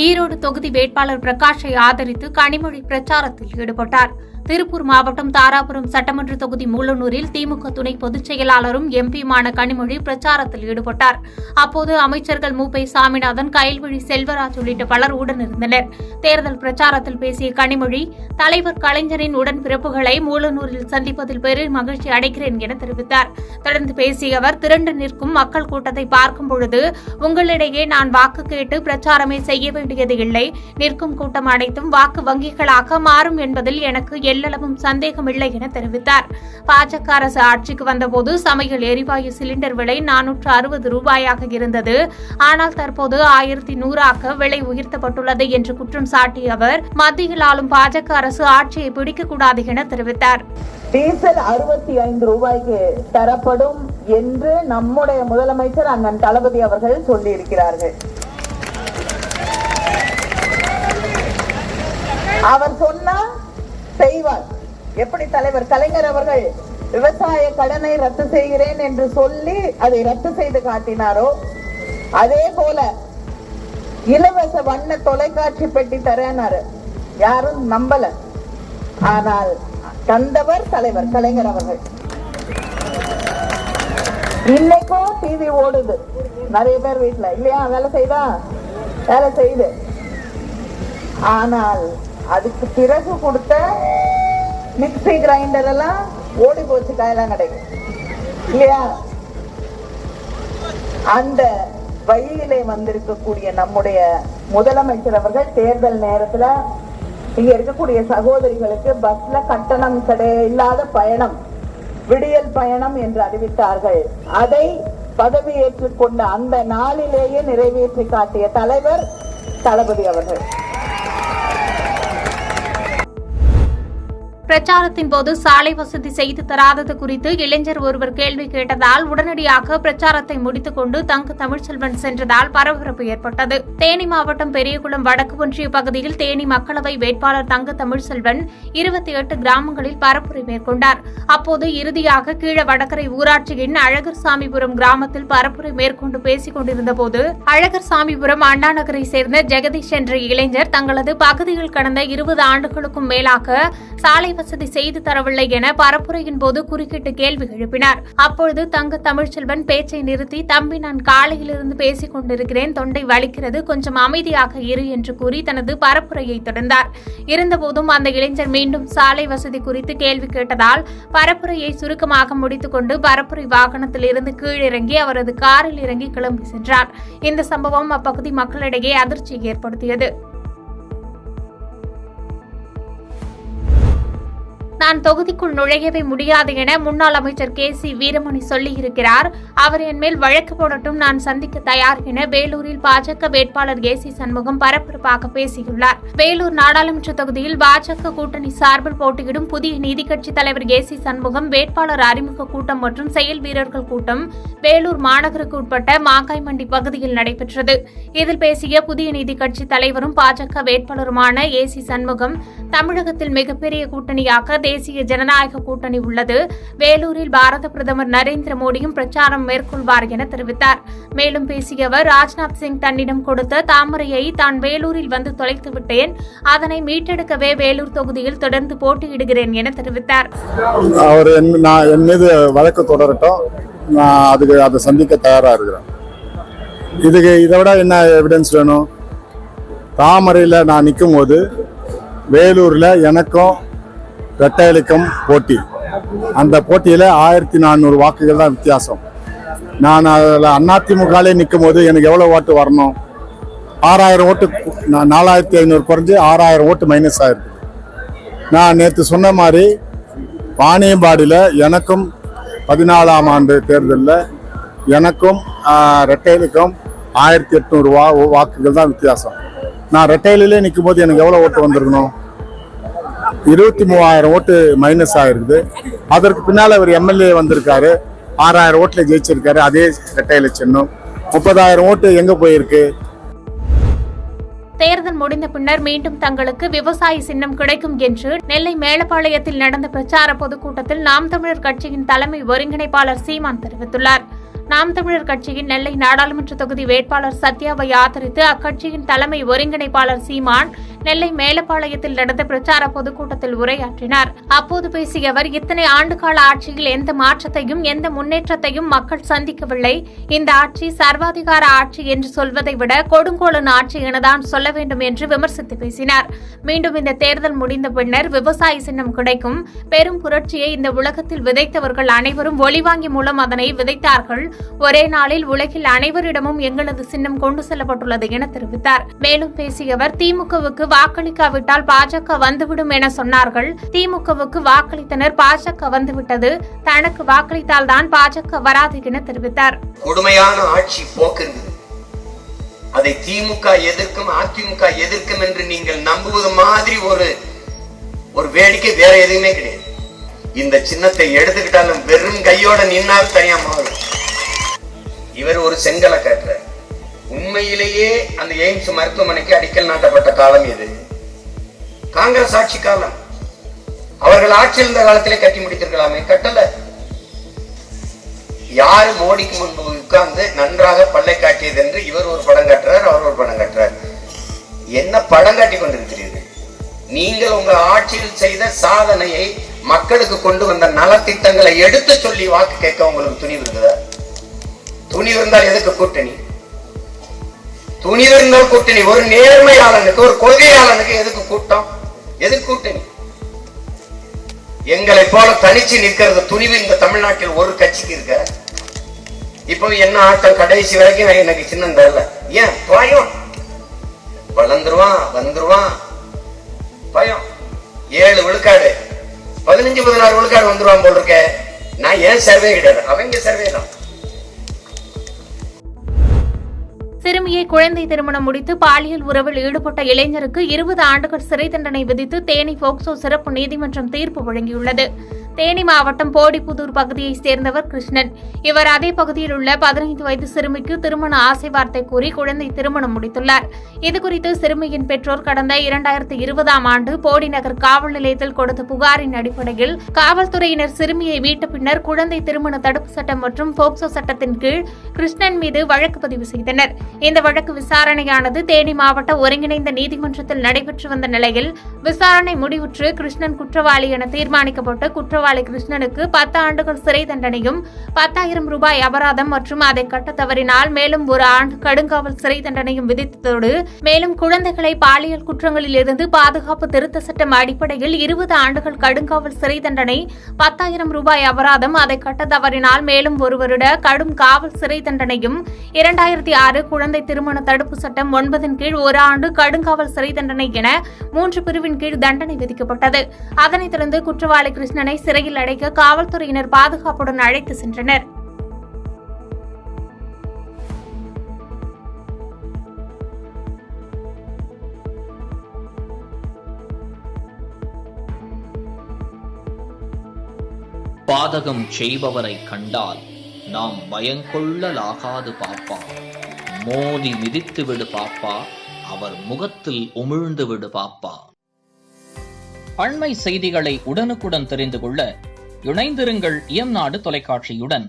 ஈரோடு தொகுதி வேட்பாளர் பிரகாஷை ஆதரித்து கனிமொழி பிரச்சாரத்தில் ஈடுபட்டார். திருப்பூர் மாவட்டம் தாராபுரம் சட்டமன்ற தொகுதி மூலனூரில் திமுக துணை பொதுச் செயலாளரும் எம்பியுமான கனிமொழி பிரச்சாரத்தில் ஈடுபட்டார். அப்போது அமைச்சர்கள் மூப்பை சாமிநாதன், கயல்விழி செல்வராஜ் உள்ளிட்ட பலர் உடனிருந்தனர். தேர்தல் பிரச்சாரத்தில் பேசிய கனிமொழி, தலைவர் கலைஞரின் உடன்பிறப்புகளை மூலனூரில் சந்திப்பதில் பெரும் மகிழ்ச்சி அடைகிறேன் என தெரிவித்தார். தொடர்ந்து பேசிய அவர், திரண்டு நிற்கும் மக்கள் கூட்டத்தை பார்க்கும் பொழுது உங்களிடையே நான் வாக்கு கேட்டு பிரச்சாரமே செய்ய வேண்டியது இல்லை. நிற்கும் கூட்டம் அனைத்தும் வாக்கு வங்கிகளாக மாறும் என்பதில் எனக்கு எல்லளவும் சந்தேகமில்லை என தெரிவித்தார். பாஜக அரசு ஆட்சிக்கு வந்தபோது சமையல் எரிவாயு சிலிண்டர் விலை 460 ரூபாயாக இருந்தது. ஆனால் தற்போது 1100 ஆக விலை உயர்த்தப்பட்டுள்ளது என்று குற்றம் சாட்டிய அவர், மத்தியில் ஆளும் பாஜக அரசு ஆட்சியை பிடிக்கக்கூடாது என தெரிவித்தார். டீசல் 65 ரூபாய்க்கு தரப்படும் என்று நம்முடைய முதலமைச்சர் அண்ணன் தளபதி அவர்கள் சொல்லியிருக்கிறார்கள். அவர் சொன்னா செய்வார். எப்படி தலைவர் கலைஞர் அவர்கள் விவசாய கடனை ரத்து செய்கிறேன் என்று சொல்லி அதை ரத்து செய்து காட்டினாரோ, அதே போல இலவச வண்ண தொலைக்காட்சி பெட்டி தரேனாரு. யாரும் நம்பல. ஆனால் தந்தவர் தலைவர் கலைஞர் அவர்கள். இன்னைக்கும் டிவி ஓடுது நிறைய பேர் வீட்டுல, இல்லையா? வேலை செய்யுது. ஆனால் அதுக்கு பிறகு கொடுத்த மிக்சி கிரைண்டர் எல்லாம் ஓடி போச்சு, காயெல்லாம் கிடைக்கும், இல்லையா? அந்த வழியிலே வந்திருக்கக்கூடிய நம்முடைய முதலமைச்சர் அவர்கள் தேர்தல் நேரத்துல இங்க இருக்கக்கூடிய சகோதரிகளுக்கு பஸ்ல கட்டணம் இல்லாத பயணம், விடியல் பயணம் என்று அறிவித்தார்கள். அதை பதவியேற்றுக் கொண்ட அந்த நாளிலேயே நிறைவேற்றி காட்டிய தலைவர் தளபதி அவர்கள். பிரச்சாரத்தின் போது சாலை வசதி செய்து தராதது குறித்து இளைஞர் ஒருவர் கேள்வி கேட்டதால் உடனடியாக பிரச்சாரத்தை முடித்துக் கொண்டு தங்க தமிழ்ச்செல்வன் சென்றதால் பரபரப்பு ஏற்பட்டது. தேனி மாவட்டம் பெரியகுளம் வடக்கு ஒன்றிய பகுதியில் தேனி மக்களவை வேட்பாளர் தங்க தமிழ்ச்செல்வன் 28 கிராமங்களில் பரப்புரை மேற்கொண்டார். அப்போது இறுதியாக கீழ வடகரை ஊராட்சியின் அழகர்சாமிபுரம் கிராமத்தில் பரப்புரை மேற்கொண்டு பேசிக் கொண்டிருந்த போது அழகர்சாமிபுரம் அண்ணா நகரை சேர்ந்த ஜெகதீஷ் என்ற இளைஞர் தங்களது பகுதியில் கடந்த 20 ஆண்டுகளுக்கும் மேலாக சாலை வசதி செய்து தரவில்லை என பரப்புரையின் போது குறுக்கிட்டு கேள்வி எழுப்பினார். அப்பொழுது தங்க தமிழ்ச்செல்வன் பேச்சை நிறுத்தி, தம்பி, நான் காலையிலிருந்து பேசிக் கொண்டிருக்கிறேன், தொண்டை வலிக்கிறது, கொஞ்சம் அமைதியாக இரு என்று கூறி தனது பரப்புரையை தொடர்ந்தார். இருந்தபோதும் அந்த இளைஞர் மீண்டும் சாலை வசதி குறித்து கேள்வி கேட்டதால் பரப்புரையை சுருக்கமாக முடித்துக் கொண்டு பரப்புரை வாகனத்தில் இருந்து கீழிறங்கி அவரது காரில் இறங்கி கிளம்பி சென்றார். இந்த சம்பவம் அப்பகுதி மக்களிடையே அதிர்ச்சியை ஏற்படுத்தியது. நான் தொகுதிக்குள் நுழையவே முடியாது என முன்னாள் அமைச்சர் KC வீரமணி சொல்லியிருக்கிறார். அவர் என் மேல் வழக்கு போடட்டும், நான் சந்திக்க தயார் என வேலூரில் பாஜக வேட்பாளர் AC சண்முகம் பரபரப்பாக பேசியுள்ளார். வேலூர் நாடாளுமன்ற தொகுதியில் பாஜக கூட்டணி சார்பில் போட்டியிடும் புதிய நீதி கட்சி தலைவர் AC சண்முகம் வேட்பாளர் அறிமுக கூட்டம் மற்றும் செயல் வீரர்கள் கூட்டம் வேலூர் மாநகருக்கு உட்பட்ட மாங்காய்மண்டி பகுதியில் நடைபெற்றது. இதில் பேசிய புதிய நீதி கட்சி தலைவரும் பாஜக வேட்பாளருமான AC சண்முகம், தமிழகத்தில் மிகப்பெரிய கூட்டணியாக தேசிய ஜனநாயக கூட்டணி உள்ளது. வேலூரில் பாரத பிரதமர் நரேந்திர மோடியும் பிரச்சாரம் மேற்கொள்வார் என தெரிவித்தார். மேலும் பேசிய அவர், ராஜ்நாத் சிங் தன்னிடம் கொடுத்த தாமரையை தான் வேலூரில் வந்து தொலைத்து விட்டேன், அதனை மீட்டெடுக்கவே வேலூர் தொகுதியில் தொடர்ந்து போட்டியிடுகிறேன் என தெரிவித்தார். அவர் என் மீது வழக்கு தொடரட்டும், நான் அதை சந்திக்க தயாரா இருக்கிறேன். இதை விட என்ன எவிடன்ஸ் வேணும்? தாமரையில் நான் நிற்கும் போது வேலூரில் எனக்கும் ரெட்டையலுக்கும் போட்டி, அந்த போட்டியில் 1400 வாக்குகள் தான் வித்தியாசம். நான் அதில் அதிமுகலே நிற்கும் போது எனக்கு எவ்வளோ ஓட்டு வரணும்? 6000 ஓட்டு, 4500 குறைஞ்சி 6000 ஓட்டு மைனஸ் ஆயிருக்கு. நான் நேற்று சொன்ன மாதிரி வாணியம்பாடியில் எனக்கும் 14ஆம் ஆண்டு தேர்தலில் எனக்கும் ரெட்டையலுக்கும் 1800 வாக்குகள் தான் வித்தியாசம். நான் ரெட்டையிலே நிற்கும் போது எனக்கு எவ்வளோ ஓட்டு வந்திருக்கணும்? 23,000 ஓட்டு மைனஸ் ஆயிருக்குது. அதற்கு பின்னால் அவர் MLA வந்திருக்காரு, 6000 ஓட்டுல ஜெயிச்சிருக்காரு. அதே ரெட்டையில சின்னம் 30,000 ஓட்டு எங்க போயிருக்கு? தேர்தல் முடிந்த பின்னர் மீண்டும் தங்களுக்கு விவசாய சின்னம் கிடைக்கும் என்று நெல்லை மேலப்பாளையத்தில் நடந்த பிரச்சார பொதுக்கூட்டத்தில் நாம் தமிழர் கட்சியின் தலைமை ஒருங்கிணைப்பாளர் சீமான் தெரிவித்துள்ளார். நாம் தமிழர் கட்சியின் நெல்லை நாடாளுமன்ற தொகுதி வேட்பாளர் சத்யாவை ஆதரித்து அக்கட்சியின் தலைமை ஒருங்கிணைப்பாளர் சீமான் நெல்லை மேலப்பாளையத்தில் நடந்த பிரச்சார பொதுக்கூட்டத்தில் உரையாற்றினார். அப்போது பேசிய அவர், இத்தனை ஆண்டுகால ஆட்சியில் எந்த மாற்றத்தையும் எந்த முன்னேற்றத்தையும் மக்கள் சந்திக்கவில்லை. இந்த ஆட்சி சர்வாதிகார ஆட்சி என்று சொல்வதை விட கொடுங்கோலன் ஆட்சி எனதான் சொல்ல வேண்டும் என்று விமர்சித்து பேசினார். மீண்டும் இந்த தேர்தல் முடிந்த பின்னர் விவசாய சின்னம் கிடைக்கும். பெரும் புரட்சியை இந்த உலகத்தில் விதைத்தவர்கள் அனைவரும் ஒளிவாங்கி மூலம் அதனை விதைத்தார்கள். ஒரே நாளில் உலகில் அனைவரிடமும் எங்களது சின்னம் கொண்டு செல்லப்பட்டுள்ளது என தெரிவித்தார். மேலும் பேசிய அவர், திமுகவுக்கு வாக்களிக்காவிட்டால் பாஜக வந்துவிடும் என சொன்னார்கள். திமுகவுக்கு வாக்களித்தனர், பாஜக வந்துவிட்டது. தனக்கு வாக்களித்தால் தான் பாஜக வராது என தெரிவித்தார். கொடுமையான ஆட்சி போக்கு இருந்தது. அதை திமுக எதிர்க்கும், அதிமுக எதிர்க்கும் என்று நீங்கள் நம்புவது மாதிரி ஒரு வேடிக்கை வேற எதுவுமே கிடையாது. இந்த சின்னத்தை எடுத்துக்கிட்டாலும் வெறும் கையோட நின்னால் தனியா மாறும். இவர் ஒரு செங்கலை கட்டுறார். உண்மையிலேயே அந்த எய்ம்ஸ் மருத்துவமனைக்கு அடிக்கல் நாட்டப்பட்ட காலம் எது? காங்கிரஸ் ஆட்சி காலம். அவர்கள் ஆட்சியில் இருந்த காலத்திலே கட்டி முடித்திருக்கலாமே, கட்டல. யாரு மோடிக்கு முன்பு உட்கார்ந்து நன்றாக பல்லை காட்டியது என்று இவர் ஒரு படம் காட்டுறார், அவர் ஒரு படம் காட்டுறார். என்ன படம் காட்டி கொண்டிருக்கிறீர்கள்? நீங்கள் உங்கள் ஆட்சியில் செய்த சாதனையை, மக்களுக்கு கொண்டு வந்த நலத்திட்டங்களை எடுத்து சொல்லி வாக்கு கேட்க உங்களுக்கு துணிவு இருக்குதா? துணிவு இருந்தால் எதுக்கு கூட்டணி? துணிவு இருந்தால் கூட்டணி. ஒரு நேர்மையாளனுக்கு, ஒரு கொள்கையாளனுக்கு எதுக்கு கூட்டம்? எதுக்கு கூட்டணி? எங்களை போல தனிச்சு நிற்கிறது துணிவு இந்த தமிழ்நாட்டில் ஒரு கட்சிக்கு இருக்க. இப்ப என்ன ஆட்டம்? கடைசி வரைக்கும் எனக்கு சின்னம் தரல. ஏன்? பயம். வளர்ந்துருவான், வந்துருவான், பயம். 7 விழுக்காடு, 15-16 விழுக்காடு வந்துருவான் போல் இருக்க. நான் ஏன் சர்வே கிடையாது, அவங்க சர்வே தான். சிறுமியை குழந்தை திருமணம் முடித்து பாலியல் உறவில் ஈடுபட்ட இளைஞருக்கு 20 ஆண்டுகள் சிறை தண்டனை விதித்து தேனி போக்சோ சிறப்பு நீதிமன்றம் தீர்ப்பு வழங்கியுள்ளது. தேனி மாவட்டம் போடிப்புதூர் பகுதியைச் சேர்ந்தவர் கிருஷ்ணன். இவர் அதே பகுதியில் உள்ள 15 வயது சிறுமிக்கு திருமண ஆசை வார்த்தை கூறி குழந்தை திருமணம் முடித்துள்ளார். இதுகுறித்து சிறுமியின் பெற்றோர் கடந்த 2020ஆம் ஆண்டு போடி நகர் காவல் நிலையத்தில் கொடுத்த புகாரின் அடிப்படையில் காவல்துறையினர் சிறுமியை மீட்ட பின்னர் குழந்தை திருமண தடுப்பு சட்டம் மற்றும் போக்சோ சட்டத்தின் கீழ் கிருஷ்ணன் மீது வழக்கு பதிவு செய்தனர். இந்த வழக்கு விசாரணையானது தேனி மாவட்ட ஒருங்கிணைந்த நீதிமன்றத்தில் நடைபெற்று வந்த நிலையில் விசாரணை முடிவுற்று கிருஷ்ணன் குற்றவாளி என தீர்மானிக்கப்பட்டு குற்றவாளி கிருஷ்ணனுக்கு 10 ஆண்டுகள் சிறை தண்டனையும் 10,000 ரூபாய் அபராதம் மற்றும் அதை கட்ட தவறினால் மேலும் 1 ஆண்டு கடுங்காவல் சிறை தண்டனையும் விதித்ததோடு மேலும் குழந்தைகளை பாலியல் குற்றங்களில் இருந்து பாதுகாப்பு திருத்த சட்டம் அடிப்படையில் 20 ஆண்டுகள் கடுங்காவல் சிறை தண்டனை, 10,000 ரூபாய் அபராதம், அதை கட்ட தவறினால் மேலும் 1 வருட கடும் காவல் சிறை தண்டனையும், 2006 குழந்தை திருமண தடுப்பு சட்டம் 9 கீழ் 1 ஆண்டு கடுங்காவல் சிறை தண்டனை என 3 பிரிவின் கீழ் தண்டனை விதிக்கப்பட்டது. அதனைத் தொடர்ந்து குற்றவாளி கிருஷ்ணனை சிறையில் அடைக்க காவல்துறையினர் பாதுகாப்புடன் அழைத்து சென்றனர். பாதகம் செய்பவரை கண்டால் நாம் பயங்கொள்ளலாகாது பாப்பா. மோதி மிதித்து விடு பாப்பா, அவர் முகத்தில் உமிழ்ந்து விடு பாப்பா. அண்மை செய்திகளை உடனுக்குடன் தெரிந்து கொள்ள இணைந்திருங்கள் இயம்நாடு தொலைக்காட்சியுடன்.